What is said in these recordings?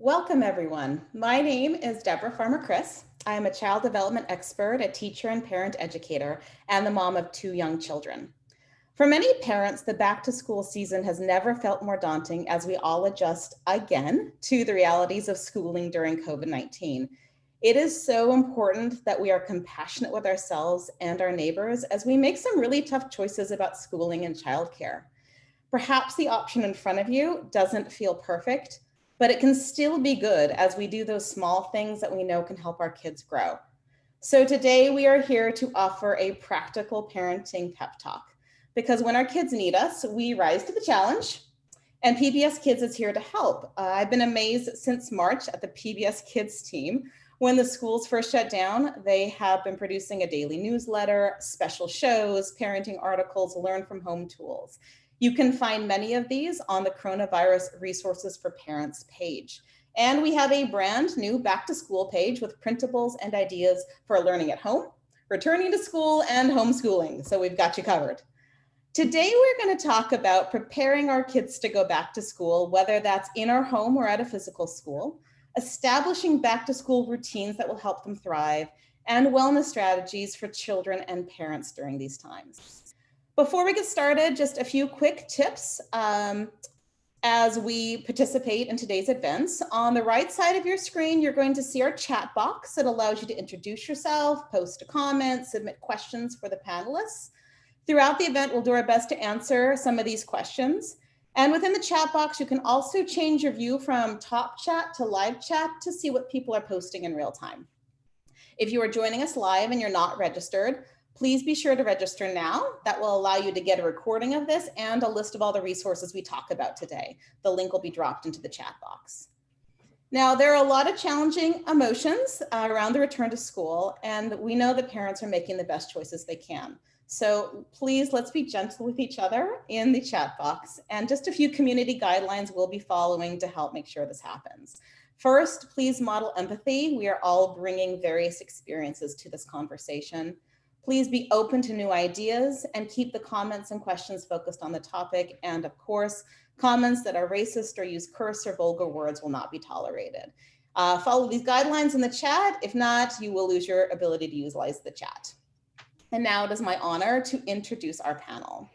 Welcome, everyone. My name is Deborah Farmer-Chris. I am a child development expert, a teacher and parent educator, and the mom of 2 young children. For many parents, the back-to-school season has never felt more daunting as we all adjust again to the realities of schooling during COVID-19. It is so important that we are compassionate with ourselves and our neighbors as we make some really tough choices about schooling and childcare. Perhaps the option in front of you doesn't feel perfect, but it can still be good as we do those small things that we know can help our kids grow. So today we are here to offer a practical parenting pep talk because when our kids need us, we rise to the challenge. And PBS Kids is here to help. I've been amazed since March at the PBS Kids team. When the schools first shut down, they have been producing a daily newsletter, special shows, parenting articles, learn from home tools. You can find many of these on the Coronavirus Resources for Parents page. And we have a brand new back to school page with printables and ideas for learning at home, returning to school, and homeschooling. So we've got you covered. Today, we're going to talk about preparing our kids to go back to school, whether that's in our home or at a physical school, establishing back to school routines that will help them thrive, and wellness strategies for children and parents during these times. Before we get started, just a few quick tips as we participate in today's events. On the right side of your screen, you're going to see our chat box that allows you to introduce yourself, post a comment, submit questions for the panelists. Throughout the event, we'll do our best to answer some of these questions. And within the chat box, you can also change your view from top chat to live chat to see what people are posting in real time. If you are joining us live and you're not registered, please be sure to register now. That will allow you to get a recording of this and a list of all the resources we talk about today. The link will be dropped into the chat box. Now, there are a lot of challenging emotions around the return to school, and we know that parents are making the best choices they can. So please, let's be gentle with each other in the chat box, and just a few community guidelines we'll be following to help make sure this happens. First, please model empathy. We are all bringing various experiences to this conversation. Please be open to new ideas and keep the comments and questions focused on the topic. And of course, comments that are racist or use curse or vulgar words will not be tolerated. Follow these guidelines in the chat. If not, you will lose your ability to utilize the chat. And now it is my honor to introduce our panel.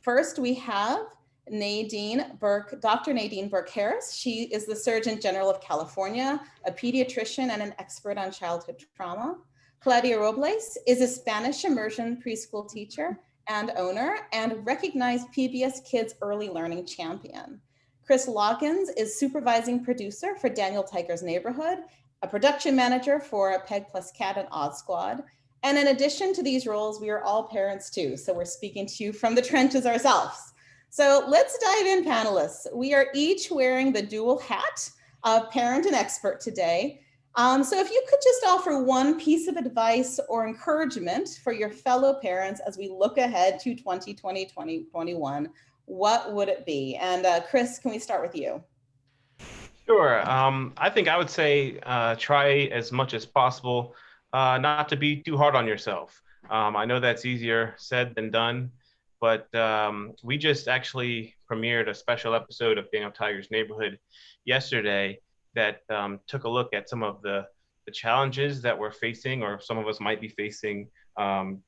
First, we have Dr. Nadine Burke-Harris. She is the Surgeon General of California, a pediatrician and an expert on childhood trauma. Claudia Robles is a Spanish immersion preschool teacher and owner and recognized PBS Kids Early Learning Champion. Chris Loggins is supervising producer for Daniel Tiger's Neighborhood, a production manager for Peg Plus Cat and Odd Squad. And in addition to these roles, we are all parents too. So we're speaking to you from the trenches ourselves. So let's dive in, panelists. We are each wearing the dual hat of parent and expert today. So if you could just offer one piece of advice or encouragement for your fellow parents as we look ahead to 2020, 2021, what would it be? And Chris, can we start with you? Sure. I think I would say try as much as possible not to be too hard on yourself. I know that's easier said than done, but we just actually premiered a special episode of Daniel Tiger's Neighborhood yesterday that took a look at some of the challenges that we're facing, or some of us might be facing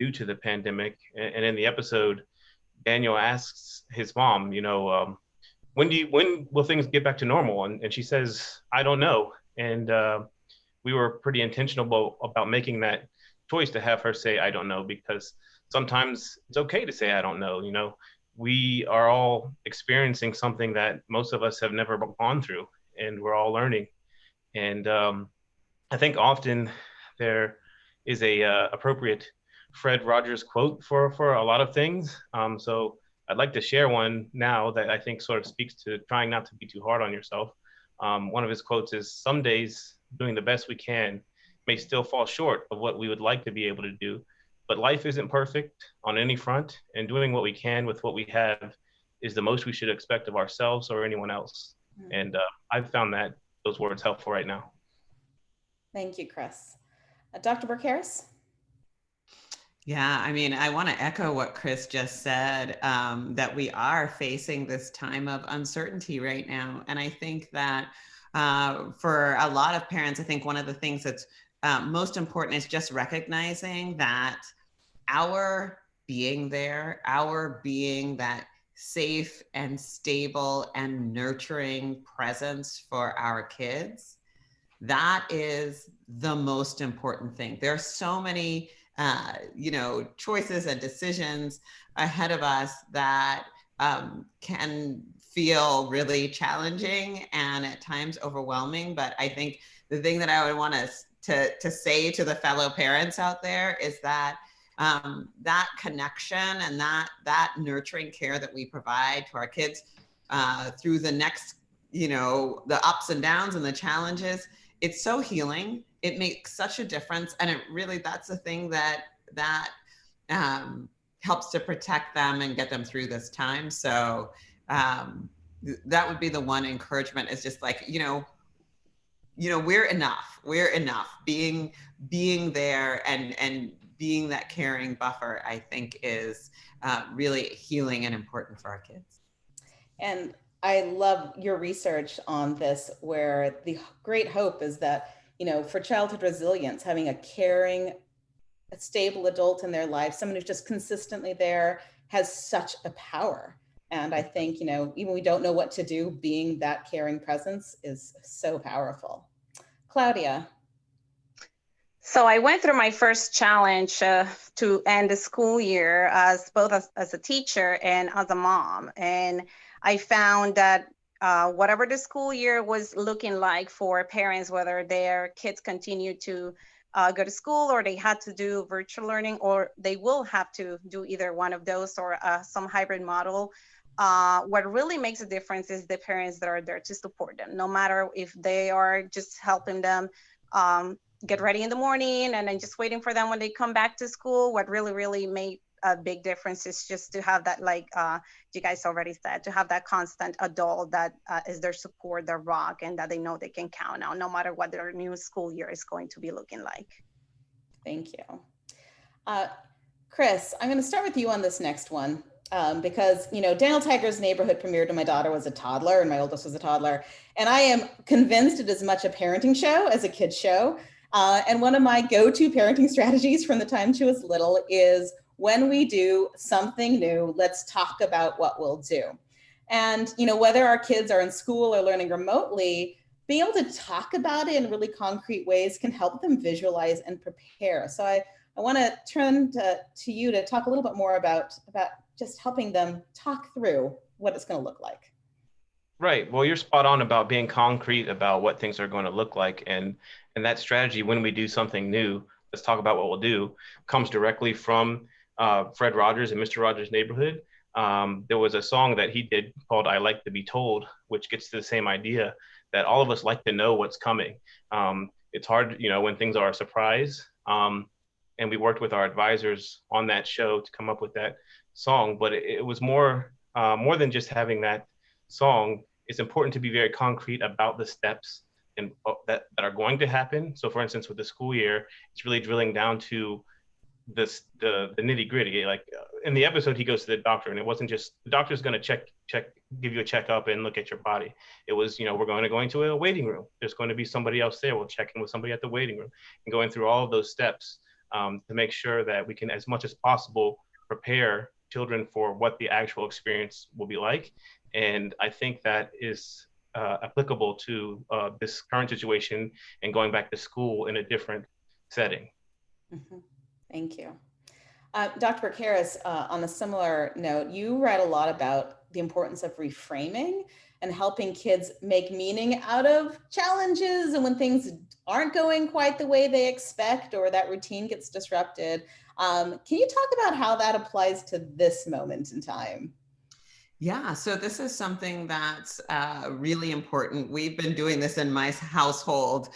due to the pandemic. And in the episode, Daniel asks his mom, when will things get back to normal? And she says, I don't know. And we were pretty intentional about making that choice to have her say, I don't know, because sometimes it's okay to say, I don't know. We are all experiencing something that most of us have never gone through, and we're all learning. And I think often there is a appropriate Fred Rogers quote for a lot of things. So I'd like to share one now that I think sort of speaks to trying not to be too hard on yourself. One of his quotes is, some days doing the best we can may still fall short of what we would like to be able to do, but life isn't perfect on any front, and doing what we can with what we have is the most we should expect of ourselves or anyone else. And I've found that those words helpful right now. Thank you, Chris. Dr. Burke-Harris? Yeah, I mean, I want to echo what Chris just said, that we are facing this time of uncertainty right now. And I think that for a lot of parents, I think one of the things that's most important is just recognizing that our being there, our being that safe and stable and nurturing presence for our kids, that is the most important thing. There are so many, choices and decisions ahead of us that can feel really challenging and at times overwhelming. But I think the thing that I would want to say to the fellow parents out there is that that connection and that nurturing care that we provide to our kids through the next, the ups and downs and the challenges, it's so healing. It makes such a difference. And it really, that's the thing that helps to protect them and get them through this time. So that would be the one encouragement, is just like, we're enough. We're enough. Being there and being that caring buffer, I think is really healing and important for our kids. And I love your research on this, where the great hope is that, for childhood resilience, having a caring, a stable adult in their life, someone who's just consistently there, has such a power. And I think, even we don't know what to do, being that caring presence is so powerful. Claudia. So I went through my first challenge to end the school year as both as a teacher and as a mom. And I found that whatever the school year was looking like for parents, whether their kids continued to go to school or they had to do virtual learning, or they will have to do either one of those or some hybrid model, what really makes a difference is the parents that are there to support them, no matter if they are just helping them get ready in the morning and then just waiting for them when they come back to school. What really made a big difference is just to have that, like you guys already said, to have that constant adult that is their support, their rock, and that they know they can count on no matter what their new school year is going to be looking like. Thank you. Chris, I'm going to start with you on this next one. Because, Daniel Tiger's Neighborhood premiered when my daughter was a toddler and my oldest was a toddler. And I am convinced it is much a parenting show as a kid's show. And one of my go-to parenting strategies from the time she was little is, when we do something new, let's talk about what we'll do. And, whether our kids are in school or learning remotely, being able to talk about it in really concrete ways can help them visualize and prepare. So I want to turn to you to talk a little bit more about just helping them talk through what it's going to look like. Right. Well, you're spot on about being concrete about what things are going to look like. And that strategy, when we do something new, let's talk about what we'll do, comes directly from Fred Rogers and Mr. Rogers' Neighborhood. There was a song that he did called I Like to Be Told, which gets to the same idea that all of us like to know what's coming. It's hard, when things are a surprise. And we worked with our advisors on that show to come up with that song, but it was more than just having that song. It's important to be very concrete about the steps and that are going to happen. So for instance, with the school year, it's really drilling down to the nitty gritty. Like in the episode, he goes to the doctor, and it wasn't just the doctor's going to give you a checkup and look at your body. It was, we're going to go into a waiting room. There's going to be somebody else there. We'll check in with somebody at the waiting room, and going through all of those steps to make sure that we can, as much as possible, prepare children for what the actual experience will be like. And I think that is applicable to this current situation and going back to school in a different setting. Mm-hmm. Thank you. Dr. Burke-Harris, on a similar note, you write a lot about the importance of reframing and helping kids make meaning out of challenges and when things aren't going quite the way they expect or that routine gets disrupted. Can you talk about how that applies to this moment in time? Yeah, so this is something that's really important. We've been doing this in my household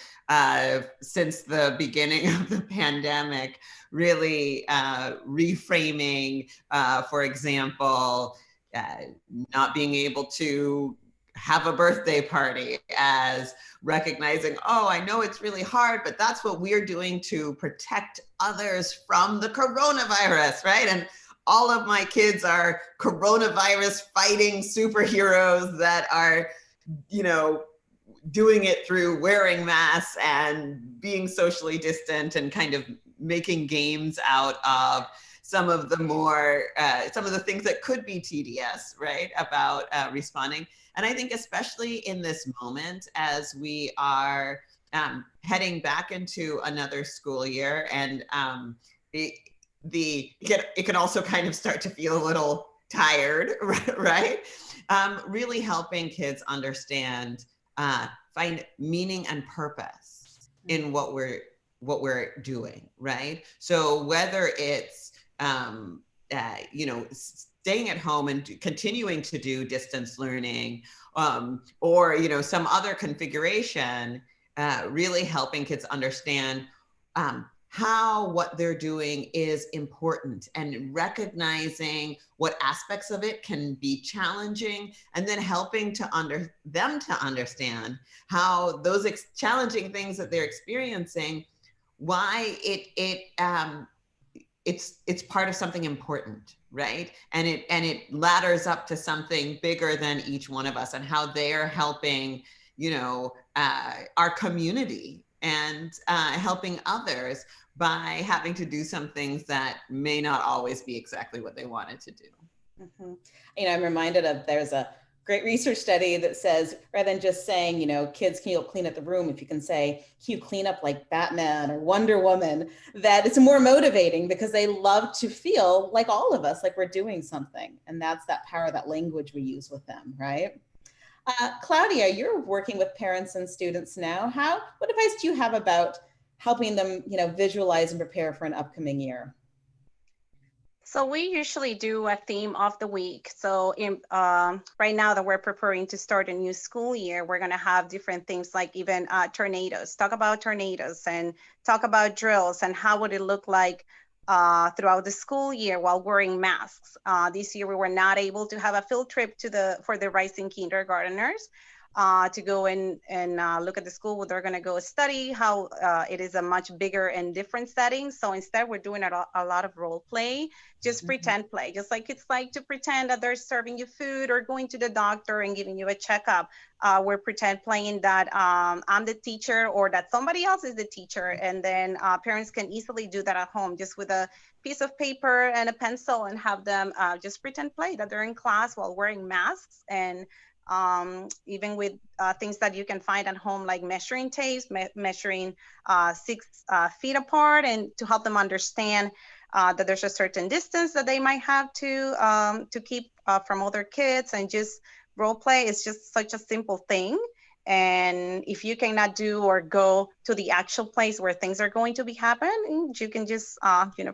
since the beginning of the pandemic, really reframing, for example, not being able to have a birthday party as recognizing, oh, I know it's really hard, but that's what we're doing to protect others from the coronavirus, right? And all of my kids are coronavirus fighting superheroes that are, doing it through wearing masks and being socially distant and kind of making games out of some of the things that could be tedious, right, about responding. And I think especially in this moment, as we are heading back into another school year, and it can also kind of start to feel a little tired, right? Really helping kids understand, find meaning and purpose in what we're doing, right? So whether it's staying at home and continuing to do distance learning, or some other configuration, really helping kids understand how what they're doing is important, and recognizing what aspects of it can be challenging, and then helping them to understand how those challenging things that they're experiencing, why it's part of something important, right? And it ladders up to something bigger than each one of us, and how they're helping, our community, and helping others by having to do some things that may not always be exactly what they wanted to do. Mm-hmm. I'm reminded of, there's a great research study that says, rather than just saying, kids, can you clean up the room, if you can say, can you clean up like Batman or Wonder Woman, that it's more motivating, because they love to feel like all of us, like we're doing something. And that's that power, that language we use with them, right? Claudia, you're working with parents and students now. What advice do you have about helping them, visualize and prepare for an upcoming year? So we usually do a theme of the week. So right now that we're preparing to start a new school year, we're going to have different themes, like even tornadoes. Talk about tornadoes, and talk about drills, and how would it look like throughout the school year while wearing masks. This year we were not able to have a field trip for the rising kindergarteners to go and look at the school where they're going to go study, how it is a much bigger and different setting. So instead, we're doing a lot of role play, just pretend play, just like it's like to pretend that they're serving you food or going to the doctor and giving you a checkup. We're pretend playing that I'm the teacher, or that somebody else is the teacher. And then parents can easily do that at home, just with a piece of paper and a pencil, and have them just pretend play that they're in class while wearing masks. And even with things that you can find at home, like measuring tapes, measuring 6 feet apart, and to help them understand that there's a certain distance that they might have to keep from other kids. And just role play is just such a simple thing. And if you cannot do or go to the actual place where things are going to be happening, you can just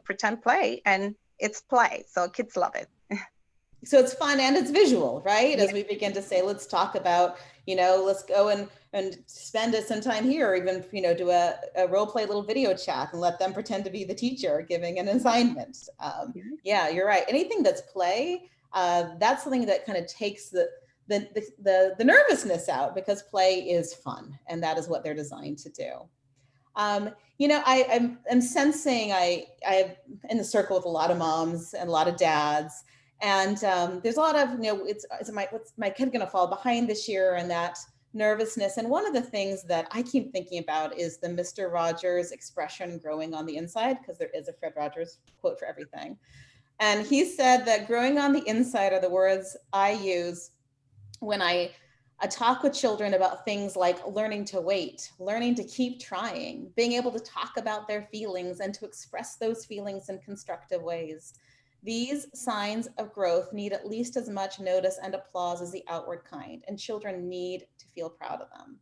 pretend play, and it's play. So kids love it. So it's fun and it's visual, right? As we begin to say, let's talk about, let's go and spend some time here, or even, do a role play little video chat and let them pretend to be the teacher giving an assignment. Yeah, you're right. Anything that's play, that's something that kind of takes the nervousness out, because play is fun, and that is what they're designed to do. I'm sensing I'm in the circle with a lot of moms and a lot of dads. And there's a lot of, what's my kid going to fall behind this year, and that nervousness. And one of the things that I keep thinking about is the Mr. Rogers expression, growing on the inside, because there is a Fred Rogers quote for everything. And he said that growing on the inside are the words I use when I talk with children about things like learning to wait, learning to keep trying, being able to talk about their feelings and to express those feelings in constructive ways. These signs of growth need at least as much notice and applause as the outward kind, and children need to feel proud of them.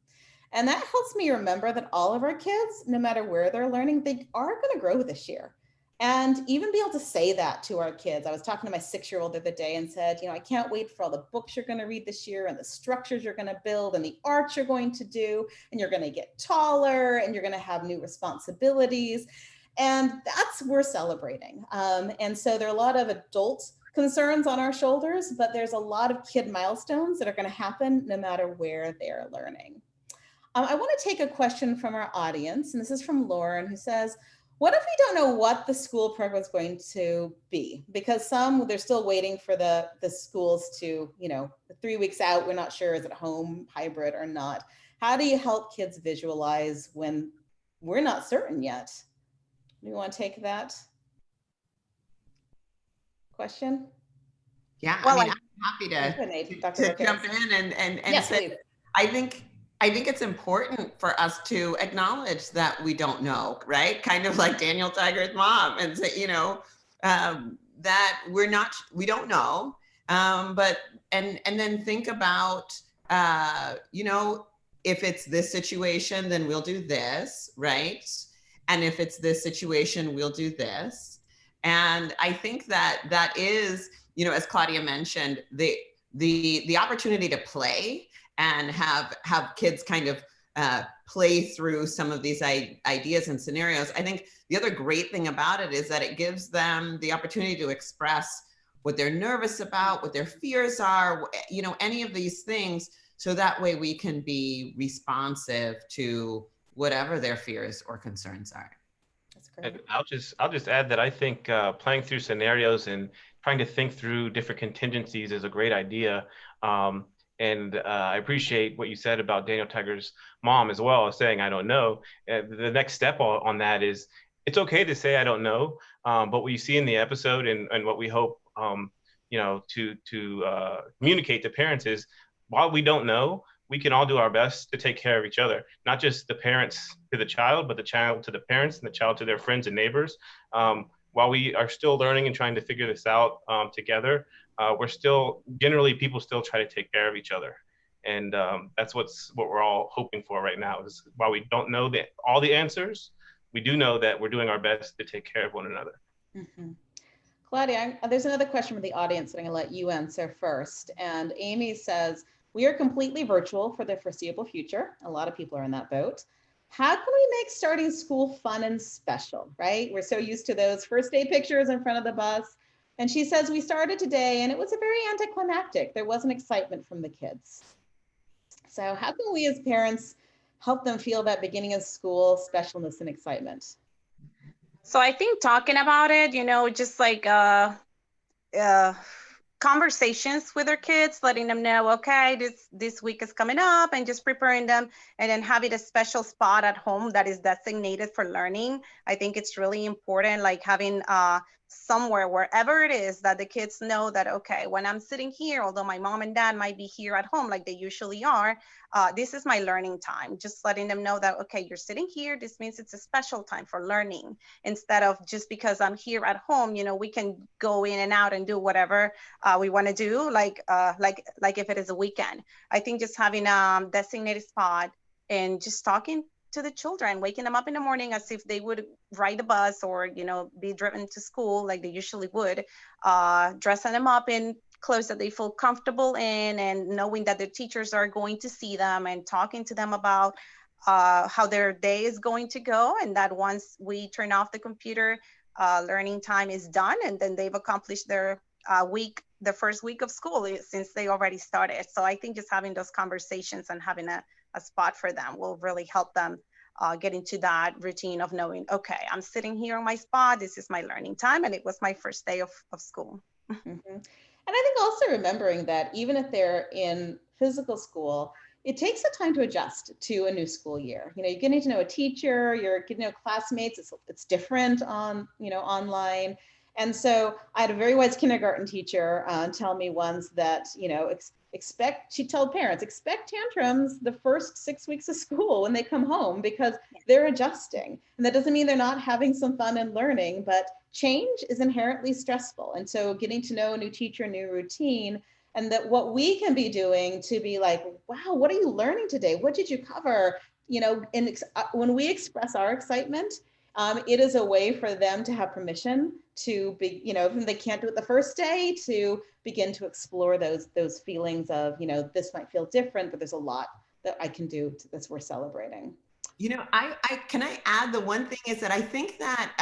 And that helps me remember that all of our kids, no matter where they're learning, they are going to grow this year. And even be able to say that to our kids. I was talking to my 6-year-old the other day and said, I can't wait for all the books you're going to read this year, and the structures you're going to build, and the art you're going to do, and you're going to get taller, and you're going to have new responsibilities. And we're celebrating. And so there are a lot of adult concerns on our shoulders, but there's a lot of kid milestones that are going to happen no matter where they're learning. I want to take a question from our audience, and this is from Lauren, who says, what if we don't know what the school program is going to be? Because they're still waiting for the schools to, 3 weeks out, we're not sure, is it home, hybrid or not. How do you help kids visualize when we're not certain yet? Do you want to take that question? Yeah, Well, I mean, I'm happy to jump in and Yes, say, please. I think it's important for us to acknowledge that we don't know, right? Kind of like Daniel Tiger's mom, and say, that we don't know, but and then think about, if it's this situation, then we'll do this, right? And if it's this situation, we'll do this. And I think that is, as Claudia mentioned, the opportunity to play and have kids kind of play through some of these ideas and scenarios. I think the other great thing about it is that it gives them the opportunity to express what they're nervous about, what their fears are, any of these things. So that way we can be responsive to whatever their fears or concerns are. That's great. And I'll just add that I think playing through scenarios and trying to think through different contingencies is a great idea. And I appreciate what you said about Daniel Tiger's mom as well, saying, I don't know. The next step on that is it's okay to say, I don't know. But what you see in the episode and what we hope, to communicate to parents is, while we don't know, we can all do our best to take care of each other, not just the parents to the child, but the child to the parents and the child to their friends and neighbors. While we are still learning and trying to figure this out together, people still try to take care of each other. And that's what we're all hoping for right now, is while we don't know all the answers, we do know that we're doing our best to take care of one another. Mm-hmm. Claudia, there's another question from the audience that I'm going to let you answer first. And Amy says, we are completely virtual for the foreseeable future. A lot of people are in that boat. How can we make starting school fun and special, right? We're so used to those first day pictures in front of the bus. And she says, we started today and it was a very anticlimactic. There wasn't excitement from the kids. So how can we as parents help them feel that beginning of school specialness and excitement? So I think talking about it, just like conversations with their kids, letting them know, okay, this week is coming up, and just preparing them, and then having a special spot at home that is designated for learning. I think it's really important, like having somewhere, wherever it is, that the kids know that, okay, when I'm sitting here, although my mom and dad might be here at home like they usually are, this is my learning time. Just letting them know that, okay, you're sitting here, this means it's a special time for learning, instead of just because I'm here at home, we can go in and out and do whatever we want to do, like if it is a weekend. I think just having a designated spot and just talking to the children, waking them up in the morning as if they would ride a bus or, be driven to school like they usually would, dressing them up in clothes that they feel comfortable in, and knowing that their teachers are going to see them, and talking to them about how their day is going to go, and that once we turn off the computer, learning time is done, and then they've accomplished their the first week of school, since they already started. So I think just having those conversations and having a spot for them will really help them get into that routine of knowing, okay, I'm sitting here on my spot, this is my learning time, and it was my first day of school. Mm-hmm. And I think also remembering that even if they're in physical school, it takes a time to adjust to a new school year. You're getting to know a teacher, you're getting to know classmates, it's different on, online. And so I had a very wise kindergarten teacher tell me once that, she told parents, expect tantrums the first 6 weeks of school when they come home, because they're adjusting. And that doesn't mean they're not having some fun and learning, but change is inherently stressful. And so getting to know a new teacher, new routine, and that what we can be doing to be like, wow, what are you learning today? What did you cover? And when we express our excitement, it is a way for them to have permission to be, if they can't do it the first day, to begin to explore those feelings of, this might feel different, but there's a lot that I can do that's worth celebrating. Can I add, the one thing is that I think that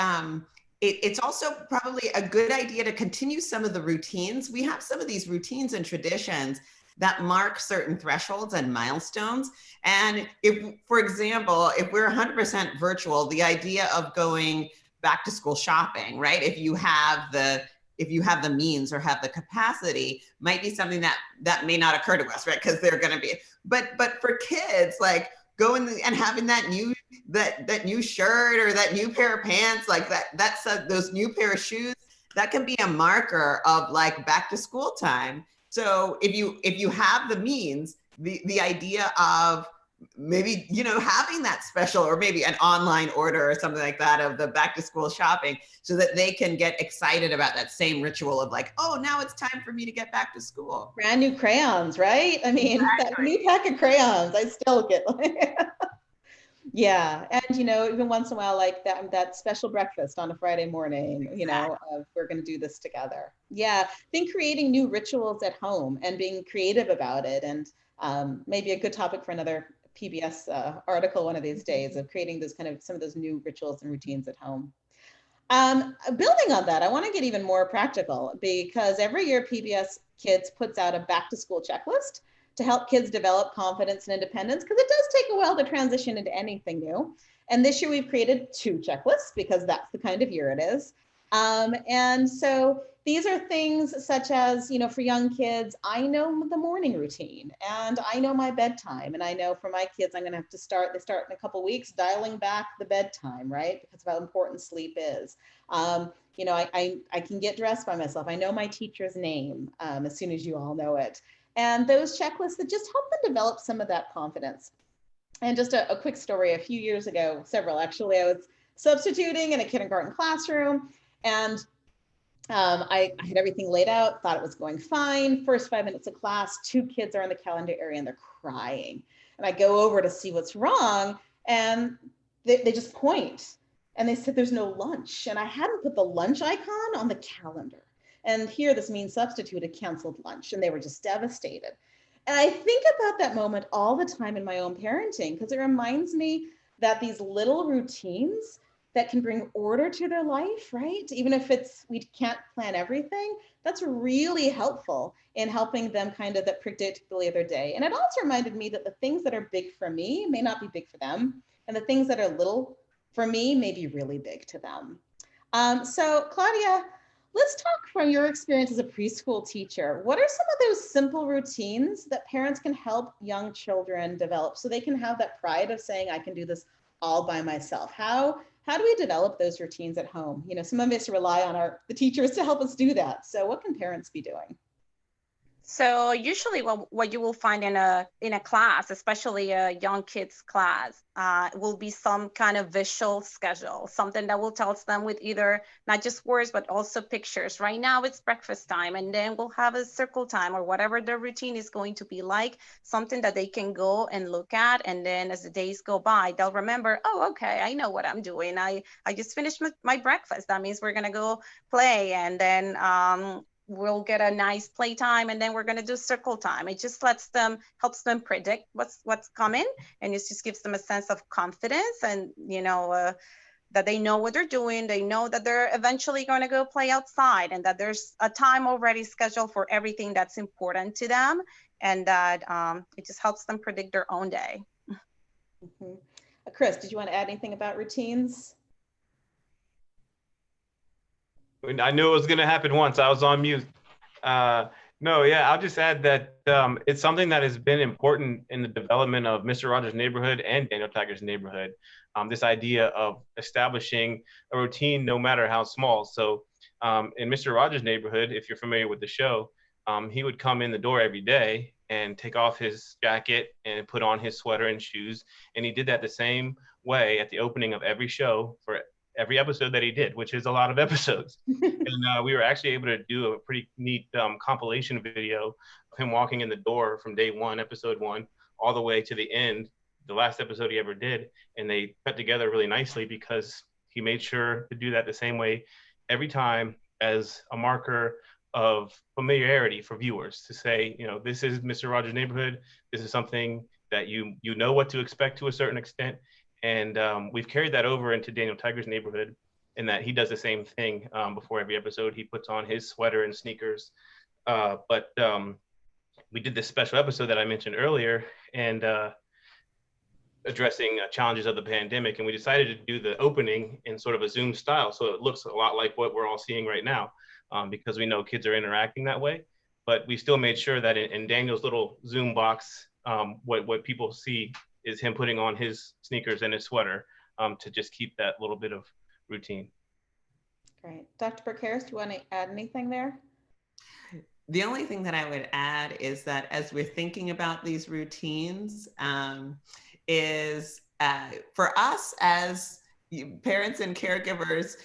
it's also probably a good idea to continue some of the routines. We have some of these routines and traditions that mark certain thresholds and milestones. And if, for example, if we're 100% virtual, the idea of going back to school shopping, right? If you have the if you have the means or have the capacity, might be something that may not occur to us, right? Because they're going to be, but for kids, like going and having that new shirt or that new pair of pants, like that's those new pair of shoes, that can be a marker of like back to school time. So if you have the means, the idea of maybe, having that special, or maybe an online order or something like that of the back to school shopping, so that they can get excited about that same ritual of like, oh, now it's time for me to get back to school. Brand new crayons, right? I mean, exactly. That new pack of crayons, I still get like, yeah. And, even once in a while, like that special breakfast on a Friday morning, we're going to do this together. Yeah. I think creating new rituals at home and being creative about it, and maybe a good topic for another PBS article one of these days, of creating those some of those new rituals and routines at home. Building on that, I want to get even more practical, because every year PBS Kids puts out a back to school checklist to help kids develop confidence and independence, because it does take a while to transition into anything new. And this year we've created 2 checklists, because that's the kind of year it is. And so these are things such as, for young kids, I know the morning routine, and I know my bedtime. And I know for my kids, I'm going to have to they start in a couple of weeks, dialing back the bedtime, right? Because of how important sleep is. I can get dressed by myself. I know my teacher's name as soon as you all know it. And those checklists that just help them develop some of that confidence. And just a quick story, a few years ago, several actually, I was substituting in a kindergarten classroom, and I had everything laid out, thought it was going fine. First 5 minutes of class, 2 kids are in the calendar area and they're crying. And I go over to see what's wrong, and they just point. And they said, there's no lunch. And I hadn't put the lunch icon on the calendar. And here, this mean substitute had canceled lunch, and they were just devastated. And I think about that moment all the time in my own parenting, because it reminds me that these little routines that can bring order to their life, right? Even if we can't plan everything, that's really helpful in helping them that predictability of their day. And it also reminded me that the things that are big for me may not be big for them, and the things that are little for me may be really big to them. So Claudia, let's talk from your experience as a preschool teacher. What are some of those simple routines that parents can help young children develop, so they can have that pride of saying, I can do this all by myself? How do we develop those routines at home? Some of us rely on the teachers to help us do that. So what can parents be doing? So usually what you will find in a class, especially a young kids class, will be some kind of visual schedule, something that will tell them with either not just words, but also pictures. Right now it's breakfast time, and then we'll have a circle time, or whatever their routine is going to be like, something that they can go and look at. And then as the days go by, they'll remember, oh, okay, I know what I'm doing. I just finished my breakfast. That means we're going to go play. And then, we'll get a nice playtime, and then we're going to do circle time. It just helps them predict what's coming, and it just gives them a sense of confidence, and that they know what they're doing. They know that they're eventually going to go play outside, and that there's a time already scheduled for everything that's important to them, and that it just helps them predict their own day. Mm-hmm. Chris, did you want to add anything about routines? I knew it was going to happen once. I was on mute. No, yeah, I'll just add that it's something that has been important in the development of Mr. Rogers' Neighborhood and Daniel Tiger's Neighborhood. This idea of establishing a routine, no matter how small. So in Mr. Rogers' Neighborhood, if you're familiar with the show, he would come in the door every day and take off his jacket and put on his sweater and shoes. And he did that the same way at the opening of every show for every episode that he did, which is a lot of episodes. And we were actually able to do a pretty neat compilation video of him walking in the door from day 1, episode 1, all the way to the end, the last episode he ever did. And they cut together really nicely, because he made sure to do that the same way every time, as a marker of familiarity for viewers, to say, this is Mr. Rogers' Neighborhood. This is something that you know what to expect to a certain extent. And we've carried that over into Daniel Tiger's Neighborhood, in that he does the same thing before every episode. He puts on his sweater and sneakers. But we did this special episode that I mentioned earlier, and addressing challenges of the pandemic. And we decided to do the opening in sort of a Zoom style, so it looks a lot like what we're all seeing right now. because we know kids are interacting that way. But we still made sure that in Daniel's little Zoom box, what people see is him putting on his sneakers and his sweater to just keep that little bit of routine. Great. Dr. Burke-Harris, do you want to add anything there? The only thing that I would add is that as we're thinking about these routines, is for us as parents and caregivers,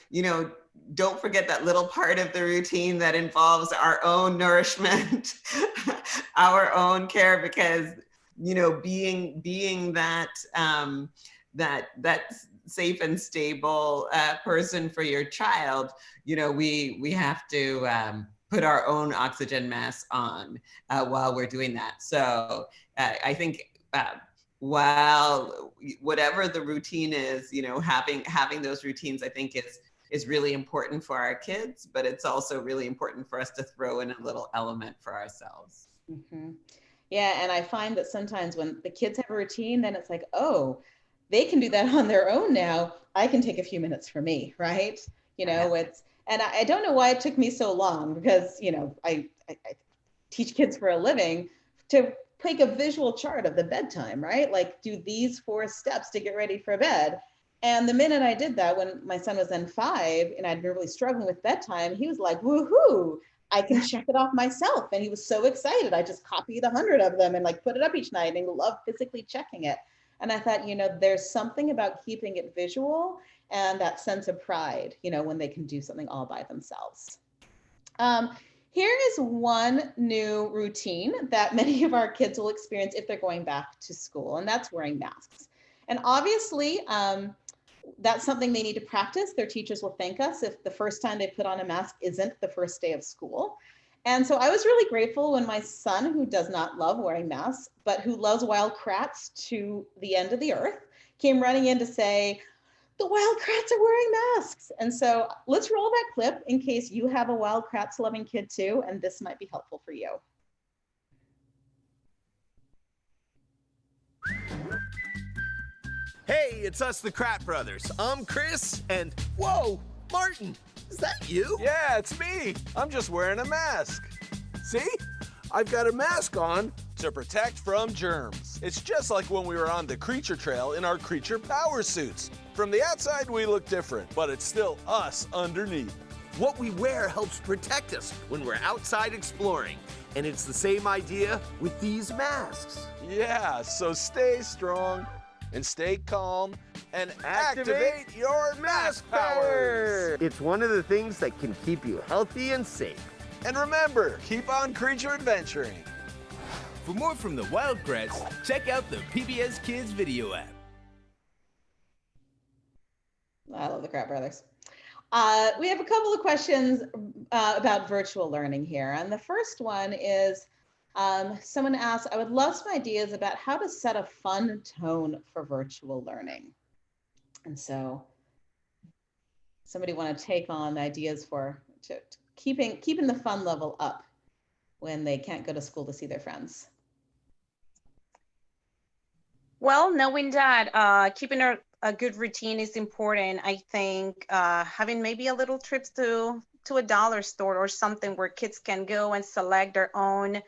don't forget that little part of the routine that involves our own nourishment, our own care, because being that that safe and stable person for your child, we have to put our own oxygen mask on while we're doing that. So I think while whatever the routine is, having those routines, I think is really important for our kids, but it's also really important for us to throw in a little element for ourselves. Mm-hmm. Yeah, and I find that sometimes when the kids have a routine, then it's like, oh, they can do that on their own now. I can take a few minutes for me, right? And I don't know why it took me so long, because, I teach kids for a living, to take a visual chart of the bedtime, right? Like, do these 4 steps to get ready for bed. And the minute I did that, when my son was then 5 and I'd been really struggling with bedtime, he was like, woohoo, I can check it off myself. And he was so excited. I just copied 100 of them and put it up each night, and he loved physically checking it. And I thought, there's something about keeping it visual and that sense of pride, when they can do something all by themselves. Here is one new routine that many of our kids will experience if they're going back to school, and that's wearing masks. And obviously, that's something they need to practice. Their teachers will thank us if the first time they put on a mask isn't the first day of school. And so I was really grateful when my son, who does not love wearing masks, but who loves wild Kratts to the end of the earth, came running in to say, the wild Kratts are wearing masks. And so let's roll that clip in case you have a wild Kratts loving kid too, and this might be helpful for you. Hey, it's us, the Kratt brothers. I'm Chris, and whoa, Martin, is that you? Yeah, it's me. I'm just wearing a mask. See? I've got a mask on to protect from germs. It's just like when we were on the creature trail in our creature power suits. From the outside, we look different, but it's still us underneath. What we wear helps protect us when we're outside exploring. And it's the same idea with these masks. Yeah, so stay strong and stay calm and activate your mask powers. It's one of the things that can keep you healthy and safe. And remember, keep on creature adventuring. For more from the Wild Kratts, check out the PBS KIDS video app. I love the Kratt brothers. We have a couple of questions about virtual learning here. And the first one is, someone asked, I would love some ideas about how to set a fun tone for virtual learning. And so somebody want to take on ideas for keeping the fun level up when they can't go to school to see their friends? Well, knowing that keeping a good routine is important. I think having maybe a little trips to a dollar store or something where kids can go and select their own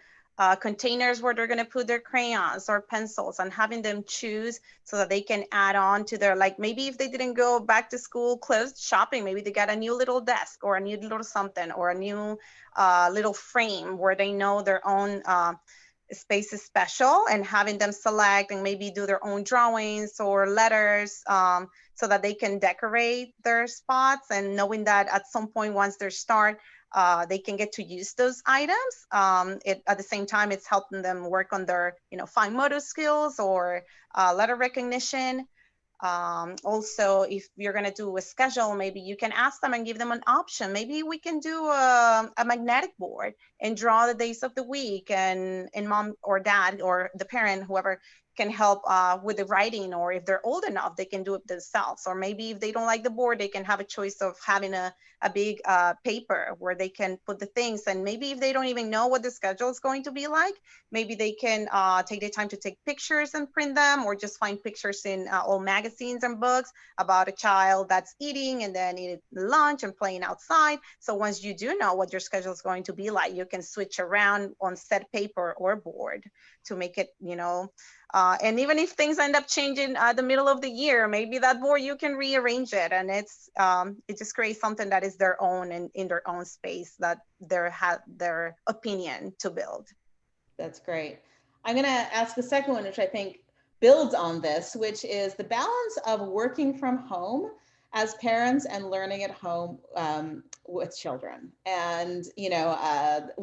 containers where they're going to put their crayons or pencils, and having them choose so that they can add on to their, like, maybe if they didn't go back to school clothes shopping, maybe they got a new little desk or a new little something, or a new little frame where they know their own space is special, and having them select and maybe do their own drawings or letters so that they can decorate their spots, and knowing that at some point once they start, they can get to use those items. At the same time, it's helping them work on their, fine motor skills or letter recognition. Also, if you're going to do a schedule, maybe you can ask them and give them an option. Maybe we can do a magnetic board and draw the days of the week, and mom or dad or the parent, whoever, can help with the writing, or if they're old enough, they can do it themselves. Or maybe if they don't like the board, they can have a choice of having a big paper where they can put the things. And maybe if they don't even know what the schedule is going to be like, maybe they can take the time to take pictures and print them, or just find pictures in old magazines and books about a child that's eating and then eating lunch and playing outside. So once you do know what your schedule is going to be like, you can switch around on said paper or board to make it, and even if things end up changing at the middle of the year, maybe that board, you can rearrange it, and it just creates something that is their own and in their own space, that their opinion to build. That's great. I'm going to ask the second one, which I think builds on this, which is the balance of working from home as parents and learning at home with children. And,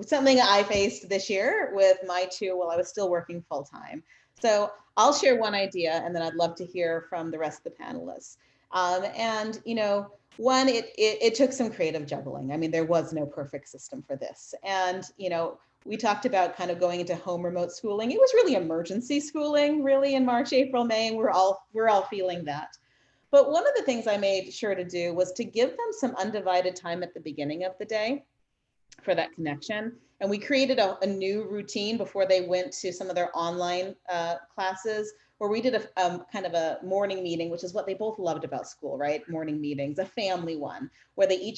something I faced this year with my two while I was still working full time. So I'll share one idea, and then I'd love to hear from the rest of the panelists. One, it took some creative juggling. I mean, there was no perfect system for this. And, we talked about kind of going into home remote schooling. It was really emergency schooling, really, in March, April, May, and we're all feeling that. But one of the things I made sure to do was to give them some undivided time at the beginning of the day for that connection. And we created a new routine before they went to some of their online classes, where we did a kind of a morning meeting, which is what they both loved about school, right? Morning meetings, a family one, where they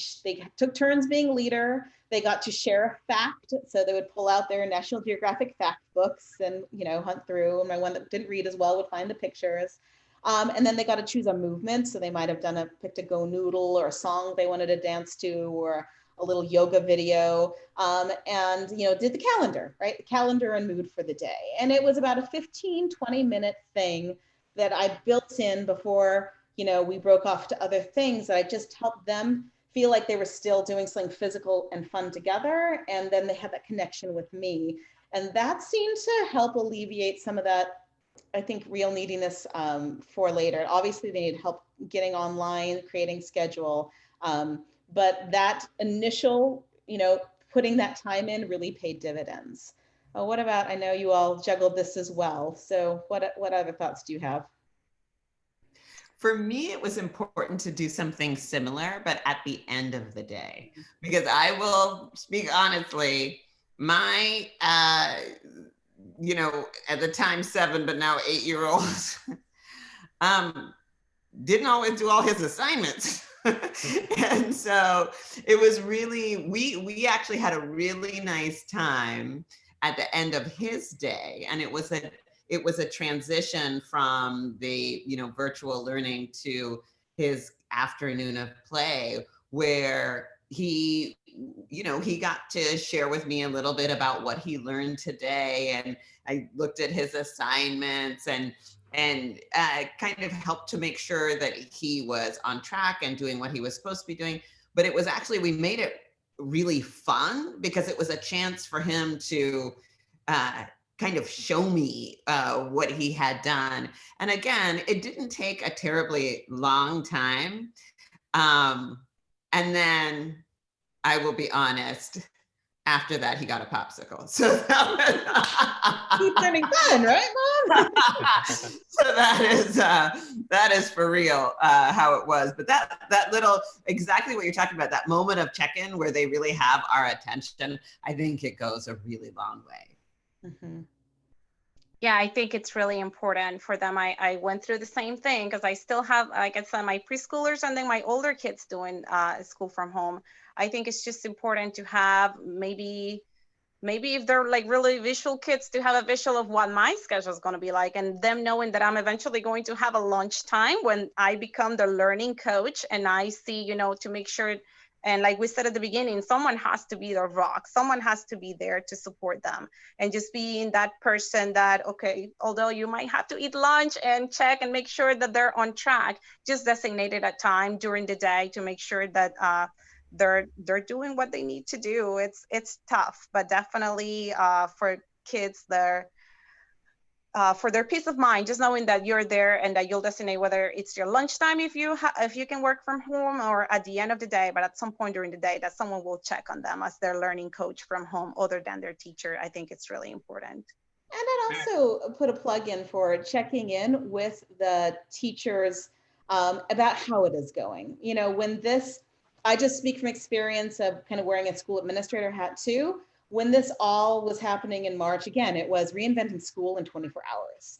took turns being leader. They got to share a fact. So they would pull out their National Geographic fact books and, hunt through. And my one that didn't read as well would find the pictures. And then they got to choose a movement. So they might have picked a Go Noodle or a song they wanted to dance to, or a little yoga video, and did the calendar, right? The calendar and mood for the day. And it was about a 15-20 minute thing that I built in before, we broke off to other things, that I just helped them feel like they were still doing something physical and fun together. And then they had that connection with me. And that seemed to help alleviate some of that, I think, real neediness for later. Obviously, they need help getting online, creating schedule. But that initial, putting that time in really paid dividends. What about, I know you all juggled this as well. So what other thoughts do you have? For me, it was important to do something similar, but at the end of the day, because I will speak honestly, my, at the time 7, but now 8-year-old, didn't always do all his assignments. And so it was really, we actually had a really nice time at the end of his day. And it was a transition from the, virtual learning to his afternoon of play, where he got to share with me a little bit about what he learned today. And I looked at his assignments and kind of helped to make sure that he was on track and doing what he was supposed to be doing. But it was actually, we made it really fun, because it was a chance for him to kind of show me what he had done. And again, it didn't take a terribly long time. And then, I will be honest, after that, he got a popsicle. So Keep turning fun, right, Mom? So that is for real how it was. But that little, exactly what you're talking about, that moment of check-in where they really have our attention, I think it goes a really long way. Mm-hmm. Yeah, I think it's really important for them. I went through the same thing, because I still have, like I said, my preschoolers and then my older kids doing school from home. I think it's just important to have maybe if they're like really visual kids, to have a visual of what my schedule is going to be like, and them knowing that I'm eventually going to have a lunch time when I become the learning coach, and I see, to make sure. And like we said at the beginning, someone has to be the rock. Someone has to be there to support them, and just being that person that, okay, although you might have to eat lunch and check and make sure that they're on track, just designated a time during the day to make sure that they're doing what they need to do. It's tough, but definitely for kids, for their peace of mind, just knowing that you're there and that you'll designate whether it's your lunchtime if you can work from home, or at the end of the day, but at some point during the day, that someone will check on them as their learning coach from home other than their teacher. I think it's really important. And I'd also put a plug in for checking in with the teachers about how it is going. You know, when this, I just speak from experience of kind of wearing a school administrator hat too. When this all was happening in March, again, it was reinventing school in 24 hours.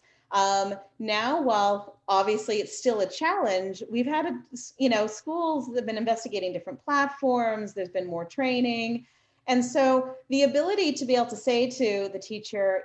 Now, while obviously it's still a challenge, we've had, schools that have been investigating different platforms, there's been more training. And so the ability to be able to say to the teacher,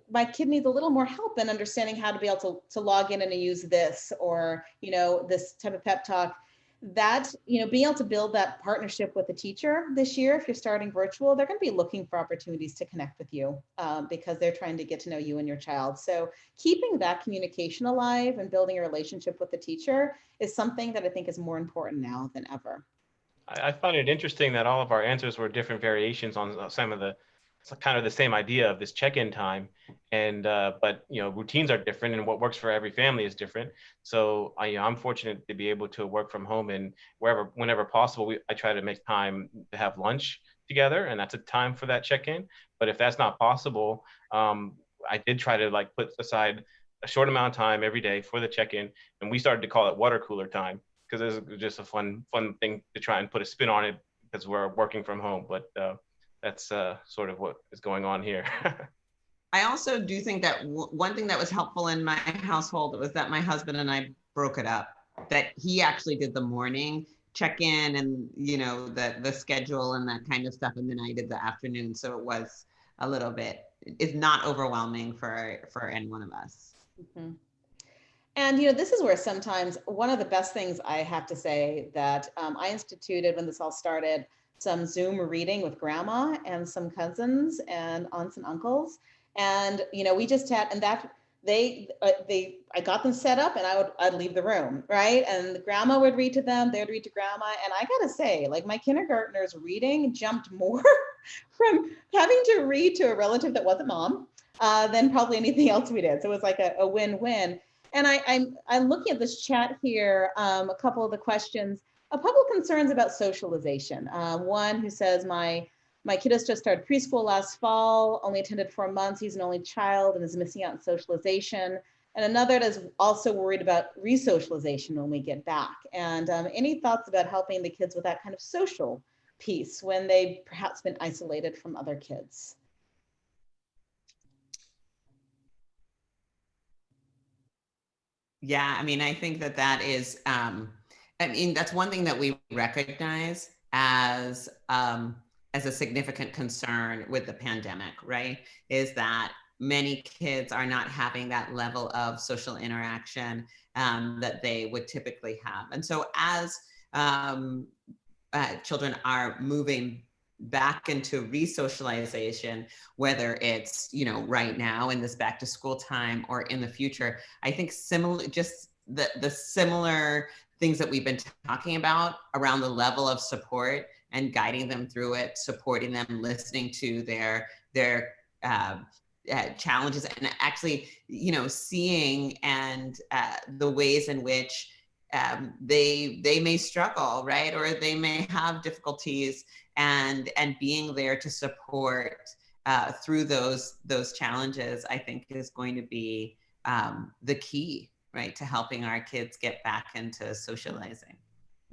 my kid needs a little more help in understanding how to be able to log in and to use this, or, this type of pep talk, that, being able to build that partnership with the teacher this year, if you're starting virtual, they're going to be looking for opportunities to connect with you because they're trying to get to know you and your child. So keeping that communication alive and building a relationship with the teacher is something that I think is more important now than ever. I find it interesting that all of our answers were different variations on some of the kind of the same idea of this check-in time, and but routines are different, and what works for every family is different. So I'm fortunate to be able to work from home, and whenever possible, I try to make time to have lunch together, and that's a time for that check-in. But if that's not possible, I did try to put aside a short amount of time every day for the check-in, and we started to call it water cooler time, because it's just a fun thing to try and put a spin on it because we're working from home. But that's sort of what is going on here. I also do think that one thing that was helpful in my household was that my husband and I broke it up, that he actually did the morning check-in and, the schedule and that kind of stuff. And then I did the afternoon. So it was a little bit, it's not overwhelming for any one of us. Mm-hmm. And, this is where sometimes one of the best things I have to say that I instituted when this all started, some Zoom reading with grandma and some cousins and aunts and uncles. And, we just had, and that I got them set up and I'd leave the room, right? And the grandma would read to them, they'd read to grandma. And I gotta say, my kindergartners reading jumped more from having to read to a relative that wasn't mom than probably anything else we did. So it was like a win-win. And I'm looking at this chat here, a couple of the questions, a couple of concerns about socialization. One who says, my kiddos just started preschool last fall, only attended 4 months. He's an only child and is missing out on socialization. And another that's also worried about resocialization when we get back. And any thoughts about helping the kids with that kind of social piece when they've perhaps been isolated from other kids? Yeah, I think that is, that's one thing that we recognize as a significant concern with the pandemic, right? Is that many kids are not having that level of social interaction that they would typically have. And so as children are moving back into resocialization, whether it's, right now in this back to school time or in the future, I think just the similar things that we've been talking about around the level of support and guiding them through it, supporting them, listening to their challenges, and actually, seeing and the ways in which they may struggle, right? Or they may have difficulties, and being there to support through those challenges, I think is going to be the key, right, to helping our kids get back into socializing.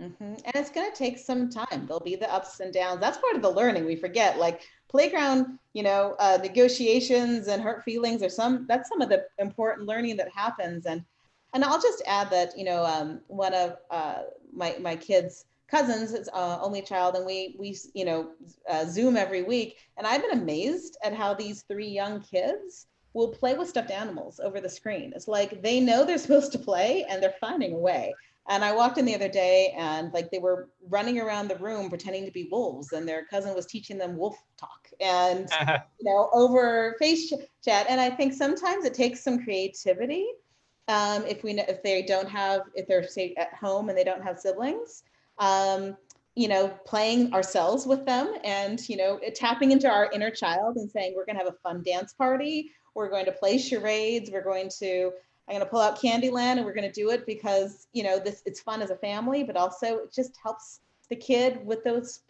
Mm-hmm. And it's going to take some time. There'll be the ups and downs. That's part of the learning. We forget, playground, negotiations and hurt feelings that's some of the important learning that happens. And I'll just add that, one of my kids' cousins is only child, and we Zoom every week. And I've been amazed at how these 3 young kids will play with stuffed animals over the screen. It's like they know they're supposed to play and they're finding a way. And I walked in the other day and they were running around the room pretending to be wolves, and their cousin was teaching them wolf talk and, over face chat. And I think sometimes it takes some creativity. If they're say at home and they don't have siblings, playing ourselves with them and, tapping into our inner child and saying, we're going to have a fun dance party. We're going to play charades. I'm going to pull out Candyland, and we're going to do it because, it's fun as a family, but also it just helps the kid with those